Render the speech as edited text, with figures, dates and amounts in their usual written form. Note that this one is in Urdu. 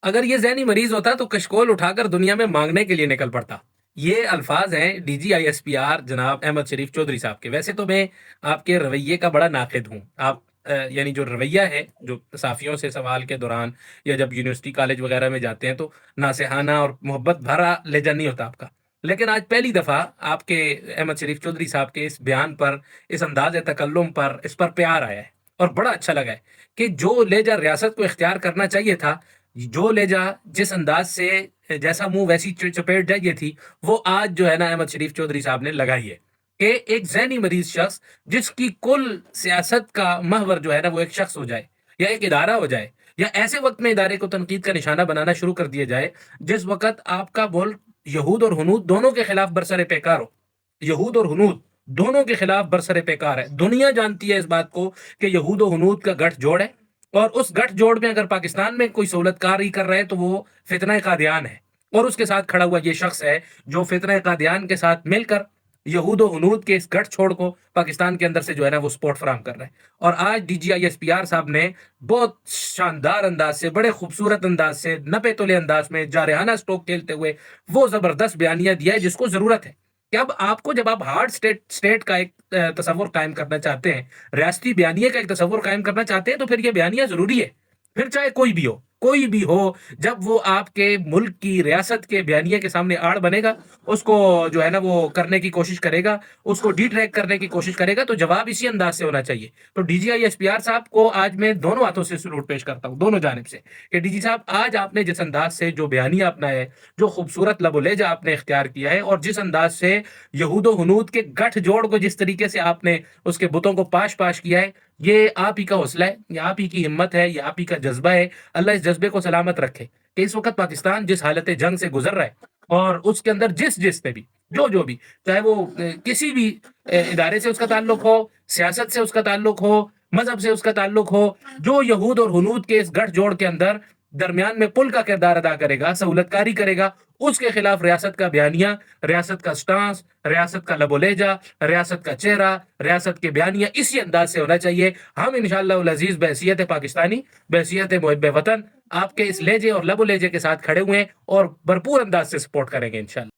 اگر یہ ذہنی مریض ہوتا تو کشکول اٹھا کر دنیا میں مانگنے کے لیے نکل پڑتا۔ یہ الفاظ ہیں D G I S P R جناب احمد شریف چودھری صاحب کے۔ ویسے تو میں آپ کے رویے کا بڑا ناقد ہوں۔ آپ یعنی جو رویہ ہے، جو صحافیوں سے سوال کے دوران یا جب یونیورسٹی کالج وغیرہ میں جاتے ہیں تو ناصحانہ اور محبت بھرا لہجہ نہیں ہوتا آپ کا، لیکن آج پہلی دفعہ آپ کے احمد شریف چودھری صاحب کے اس بیان پر، اس انداز تکلم پر، اس پر پیار آیا ہے اور بڑا اچھا لگا ہے کہ جو لہجہ ریاست کو اختیار کرنا چاہیے تھا، جو لہجہ جس انداز سے جیسا منہ ویسی چپیٹ جائیے تھی، وہ آج جو ہے نا احمد شریف چودھری صاحب نے لگائی ہے کہ ایک ذہنی مریض شخص جس کی کل سیاست کا محور جو ہے نا وہ ایک شخص ہو جائے یا ایک ادارہ ہو جائے، یا ایسے وقت میں ادارے کو تنقید کا نشانہ بنانا شروع کر دیا جائے جس وقت آپ کا بول یہود اور ہنود دونوں کے خلاف برسر پیکار ہو۔ یہود اور ہنود دونوں کے خلاف برسر پیکار ہے۔ دنیا جانتی ہے اس بات کو کہ یہود و ہنود کا گٹھ جوڑ ہے، اور اس گٹھ جوڑ میں اگر پاکستان میں کوئی سہولت کاری کر رہے ہیں تو وہ فتنہ قادیان ہے، اور اس کے ساتھ کھڑا ہوا یہ شخص ہے جو فتنہ قادیان کے ساتھ مل کر یہود و ہنود کے اس گٹھ چھوڑ کو پاکستان کے اندر سے جو ہے نا وہ سپورٹ فراہم کر رہا ہے۔ اور آج D G I S P R صاحب نے بہت شاندار انداز سے، بڑے خوبصورت انداز سے، نپے تلے انداز میں جارحانہ سٹروک کھیلتے ہوئے وہ زبردست بیانیہ دیا ہے جس کو ضرورت ہے کہ اب آپ کو، جب آپ ہارڈ اسٹیٹ کا ایک تصور قائم کرنا چاہتے ہیں، ریاستی بیانیے کا ایک تصور قائم کرنا چاہتے ہیں، تو پھر یہ بیانیہ ضروری ہے، پھر چاہے کوئی بھی ہو، کوئی بھی ہو۔ جب وہ آپ کے ملک کی ریاست کے بیانیے کے سامنے آڑ بنے گا، اس کو جو ہے نا وہ کرنے کی کوشش کرے گا، اس کو ڈی ٹریک کرنے کی کوشش کرے گا، تو جواب اسی انداز سے ہونا چاہیے۔ تو D G I S P R صاحب کو آج میں دونوں ہاتھوں سے سلوٹ پیش کرتا ہوں، دونوں جانب سے، کہ ڈی جی صاحب آج آپ نے جس انداز سے جو بیانیہ اپنا ہے، جو خوبصورت لب و لہجہ آپ نے اختیار کیا ہے، اور جس انداز سے یہود و ہنود کے گٹھ جوڑ کو جس طریقے سے آپ نے اس کے بتوں کو پاش پاش کیا ہے، یہ آپ ہی کا حوصلہ ہے، یہ آپ ہی کی ہمت ہے، یہ آپ ہی کا جذبہ ہے۔ اللہ اس جذبے کو سلامت رکھے کہ اس وقت پاکستان جس حالت جنگ سے گزر رہا ہے، اور اس کے اندر جس پہ بھی جو بھی، چاہے وہ کسی بھی ادارے سے اس کا تعلق ہو، سیاست سے اس کا تعلق ہو، مذہب سے اس کا تعلق ہو، جو یہود اور ہنود کے اس گٹھ جوڑ کے اندر درمیان میں پل کا کردار ادا کرے گا، سہولت کاری کرے گا، اس کے خلاف ریاست کا بیانیہ، ریاست کا سٹانس، ریاست کا لب و لہجہ، ریاست کا چہرہ، ریاست کے بیانیہ اسی انداز سے ہونا چاہیے۔ ہم انشاءاللہ العزیز بحیثیت پاکستانی، بحیثیت محب وطن، آپ کے اس لہجے اور لب و لہجے کے ساتھ کھڑے ہوئے ہیں اور بھرپور انداز سے سپورٹ کریں گے انشاءاللہ۔